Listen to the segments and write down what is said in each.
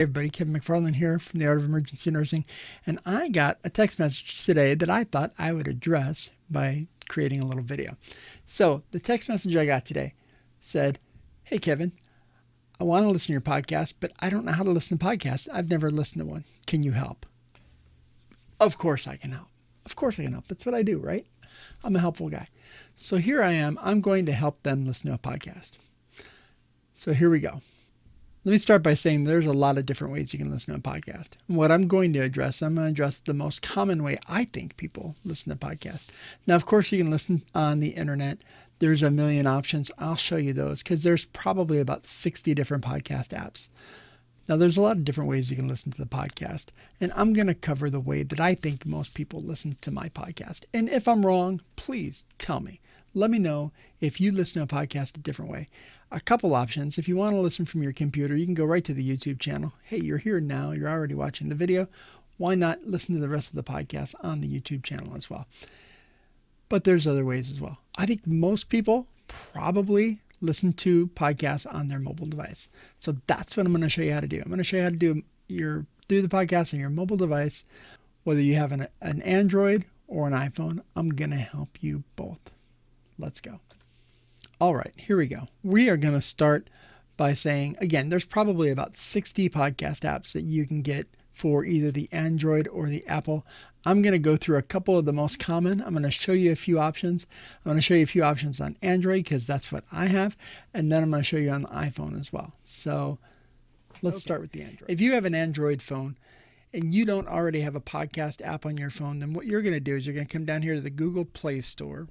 Hey everybody, Kevin McFarland here from the Art of Emergency Nursing, and I got a text message today that I thought I would address by creating a little video. So the text message I got today said, "Hey Kevin, I want to listen to your podcast, but I don't know how to listen to podcasts. I've never listened to one. Can you help?" Of course I can help. Of course I can help. That's what I do, right? I'm a helpful guy. So here I am. I'm going to help them listen to a podcast. So here we go. Let me start by saying there's a lot of different ways you can listen to a podcast. And what I'm going to address the most common way I think people listen to podcasts. Now, of course, you can listen on the internet. There's a million options. I'll show you those because there's probably about 60 different podcast apps. Now, there's a lot of different ways you can listen to the podcast. And I'm going to cover the way that I think most people listen to my podcast. And if I'm wrong, please tell me. Let me know if you listen to a podcast a different way. A couple options. If you want to listen from your computer, you can go right to the YouTube channel. Hey, you're here now. You're already watching the video. Why not listen to the rest of the podcast on the YouTube channel as well? But there's other ways as well. I think most people probably listen to podcasts on their mobile device. So that's what I'm going to show you how to do. I'm going to show you how to do the podcast on your mobile device, whether you have an Android or an iPhone. I'm going to help you both. Let's go. All right, here we go. We are going to start by saying, again, there's probably about 60 podcast apps that you can get for either the Android or the Apple. I'm going to go through a couple of the most common. I'm going to show you a few options. I'm going to show you a few options on Android because that's what I have. And then I'm going to show you on the iPhone as well. So let's start with the Android. If you have an Android phone and you don't already have a podcast app on your phone, then what you're going to do is you're going to come down here to the Google Play Store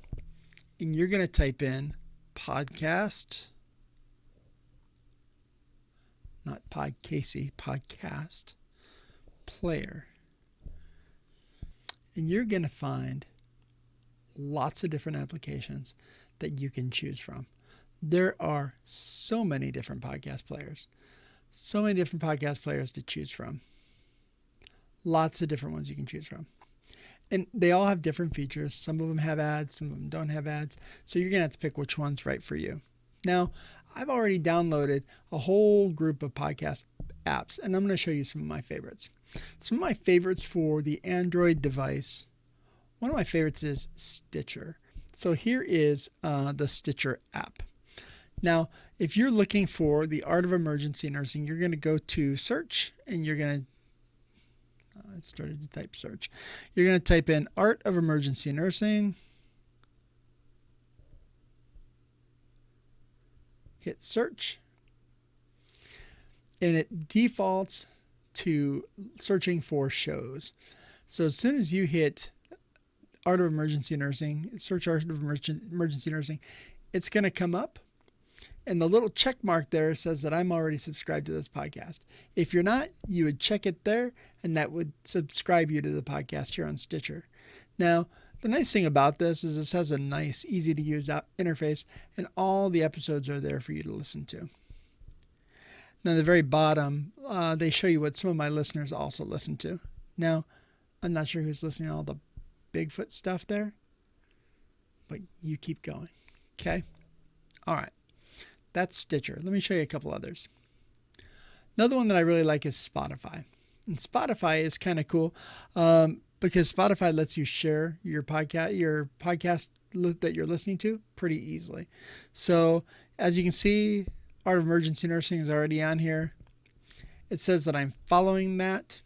and you're going to type in podcast, not podcast player. And you're going to find lots of different applications that you can choose from. There are so many different podcast players, to choose from. Lots of different ones you can choose from. And they all have different features. Some of them have ads, some of them don't have ads. So you're going to have to pick which one's right for you. Now, I've already downloaded a whole group of podcast apps, and I'm going to show you some of my favorites. Some of my favorites for the Android device, one of my favorites is Stitcher. So here is the Stitcher app. Now, if you're looking for the Art of Emergency Nursing, you're going to go to search, and you're going to it started to type search. You're going to type in Art of Emergency Nursing. Hit search. And it defaults to searching for shows. So as soon as you hit Art of Emergency Nursing, search Art of Emergency Nursing, it's going to come up. And the little check mark there says that I'm already subscribed to this podcast. If you're not, you would check it there, and that would subscribe you to the podcast here on Stitcher. Now, the nice thing about this is this has a nice, easy-to-use interface, and all the episodes are there for you to listen to. Now, at the very bottom, they show you what some of my listeners also listen to. Now, I'm not sure who's listening to all the Bigfoot stuff there, but you keep going. Okay? All right. That's Stitcher. Let me show you a couple others. Another one that I really like is Spotify. And Spotify is kind of cool because Spotify lets you share your podcast that you're listening to pretty easily. So as you can see, Art of Emergency Nursing is already on here. It says that I'm following that.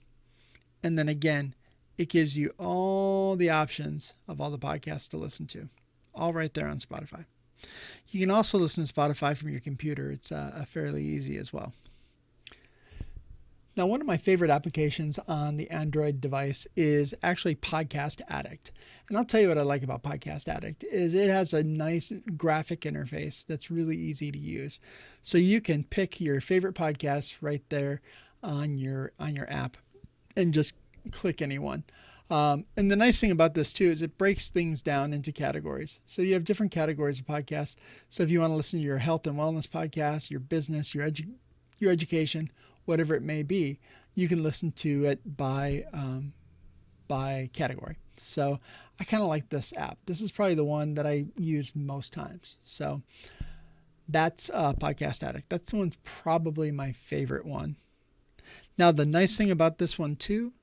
And then again, it gives you all the options of all the podcasts to listen to, all right there on Spotify. You can also listen to Spotify from your computer. It's fairly easy as well. Now, one of my favorite applications on the Android device is actually Podcast Addict. And I'll tell you what I like about Podcast Addict is it has a nice graphic interface that's really easy to use. So you can pick your favorite podcasts right there on your app and just click any one. And the nice thing about this too is it breaks things down into categories. So you have different categories of podcasts. So if you want to listen to your health and wellness podcast, your business, your education, whatever it may be, you can listen to it by category. So I kind of like this app. This is probably the one that I use most times. So that's Podcast Addict. That's the one's probably my favorite one. Now, the nice thing about this one too,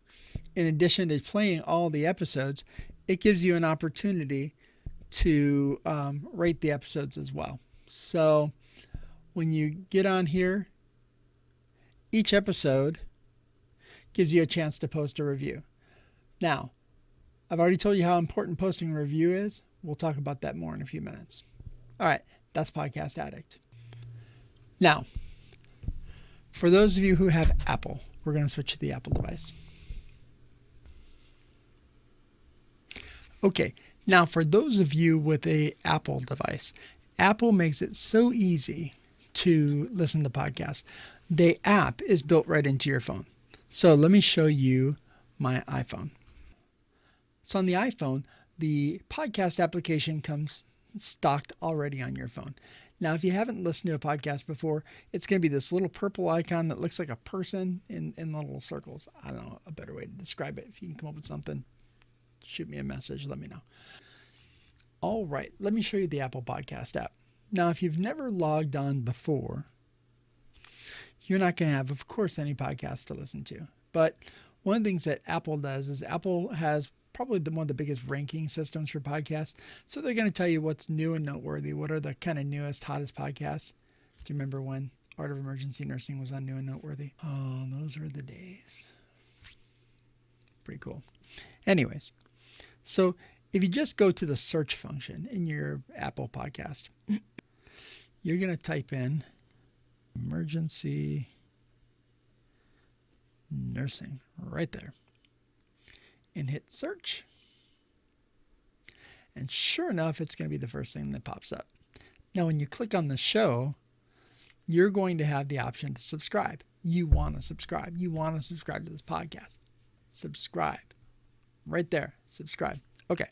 in addition to playing all the episodes, it gives you an opportunity to rate the episodes as well. So when you get on here, each episode gives you a chance to post a review. Now, I've already told you how important posting a review is. We'll talk about that more in a few minutes. All right, that's Podcast Addict. Now, for those of you who have Apple, we're going to switch to the Apple device. Okay, now for those of you with a Apple device, Apple makes it so easy to listen to podcasts. The app is built right into your phone. So let me show you my iPhone. So on the iPhone, the podcast application comes stocked already on your phone. Now, if you haven't listened to a podcast before, it's going to be this little purple icon that looks like a person in little circles. I don't know a better way to describe it. If you can come up with something, shoot me a message. Let me know. All right, let me show you the Apple Podcast app. Now, if you've never logged on before, you're not going to have, of course, any podcasts to listen to. But one of the things that Apple does is Apple has probably one of the biggest ranking systems for podcasts. So they're going to tell you what's new and noteworthy. What are the kind of newest, hottest podcasts? Do you remember when Art of Emergency Nursing was on New and Noteworthy? Oh, those are the days. Pretty cool. Anyways, so if you just go to the search function in your Apple Podcast, you're going to type in emergency nursing right there and hit search. And sure enough, it's going to be the first thing that pops up. Now, when you click on the show, you're going to have the option to subscribe. You want to subscribe. You want to subscribe to this podcast. Subscribe. Right there. Subscribe. Okay.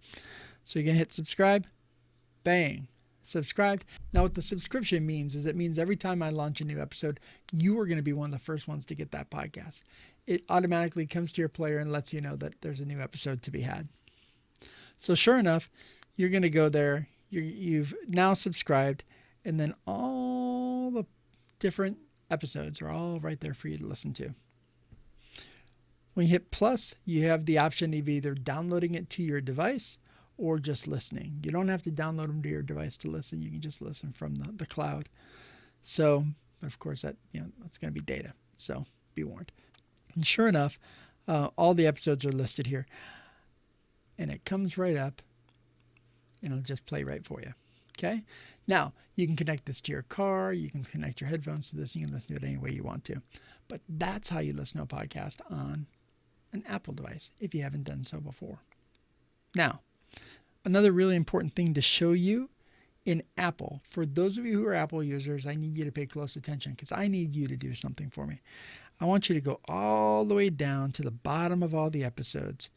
So you're going to hit subscribe. Bang. Subscribed. Now, what the subscription means is it means every time I launch a new episode, you are going to be one of the first ones to get that podcast. It automatically comes to your player and lets you know that there's a new episode to be had. So sure enough, you're going to go there. You've now subscribed, and then all the different episodes are all right there for you to listen to. When you hit plus, you have the option of either downloading it to your device or just listening. You don't have to download them to your device to listen. You can just listen from the cloud. So, of course, that's going to be data. So be warned. And sure enough, all the episodes are listed here. And it comes right up, and it'll just play right for you. Okay? Now, you can connect this to your car. You can connect your headphones to this. You can listen to it any way you want to. But that's how you listen to a podcast on an Apple device if you haven't done so before. Now, another really important thing to show you in Apple, for those of you who are Apple users, I need you to pay close attention because I need you to do something for me. I want you to go all the way down to the bottom of all the episodes.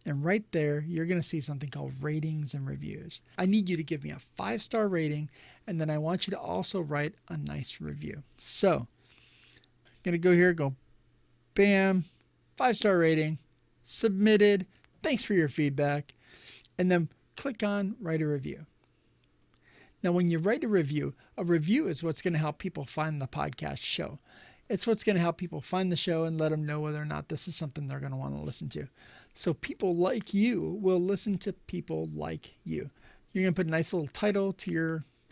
And right there, you're going to see something called ratings and reviews. I need you to give me a 5-star rating, and then I want you to also write a nice review. So, I'm going to go here, go bam, 5-star rating, submitted, thanks for your feedback, and then click on write a review. Now, when you write a review is what's going to help people find the podcast show. It's what's going to help people find the show and let them know whether or not this is something they're going to want to listen to. So people like you will listen to people like you. You're going to put a nice little title to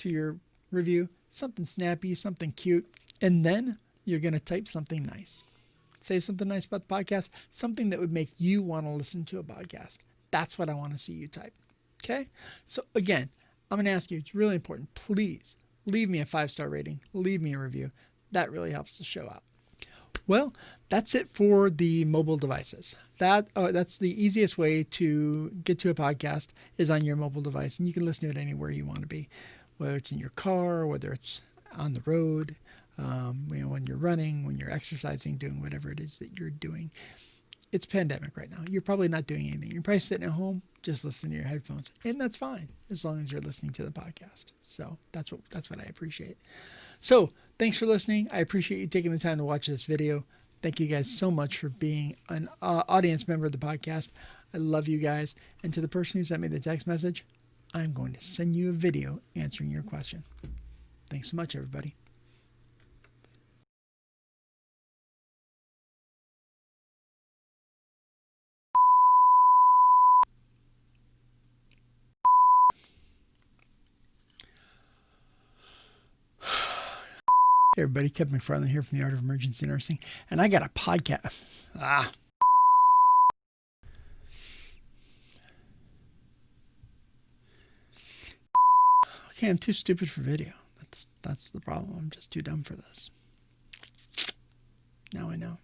your review, something snappy, something cute, and then you're going to type something nice. Say something nice about the podcast, something that would make you want to listen to a podcast. That's what I want to see you type. Okay? So again, I'm going to ask you, it's really important, please leave me a 5-star rating, leave me a review. That really helps the show out. Well, that's it for the mobile devices. That's the easiest way to get to a podcast is on your mobile device, and you can listen to it anywhere you want to be, whether it's in your car, whether it's on the road, when you're running, when you're exercising, doing whatever it is that you're doing. It's pandemic right now. You're probably not doing anything. You're probably sitting at home, just listening to your headphones, and that's fine as long as you're listening to the podcast. So that's what I appreciate. So thanks for listening. I appreciate you taking the time to watch this video. Thank you guys so much for being an audience member of the podcast. I love you guys. And to the person who sent me the text message, I'm going to send you a video answering your question. Thanks so much, everybody. Hey everybody, Kevin McFarland here from the Art of Emergency Nursing, and I got a podcast. Okay, I'm too stupid for video. That's the problem. I'm just too dumb for this. Now I know.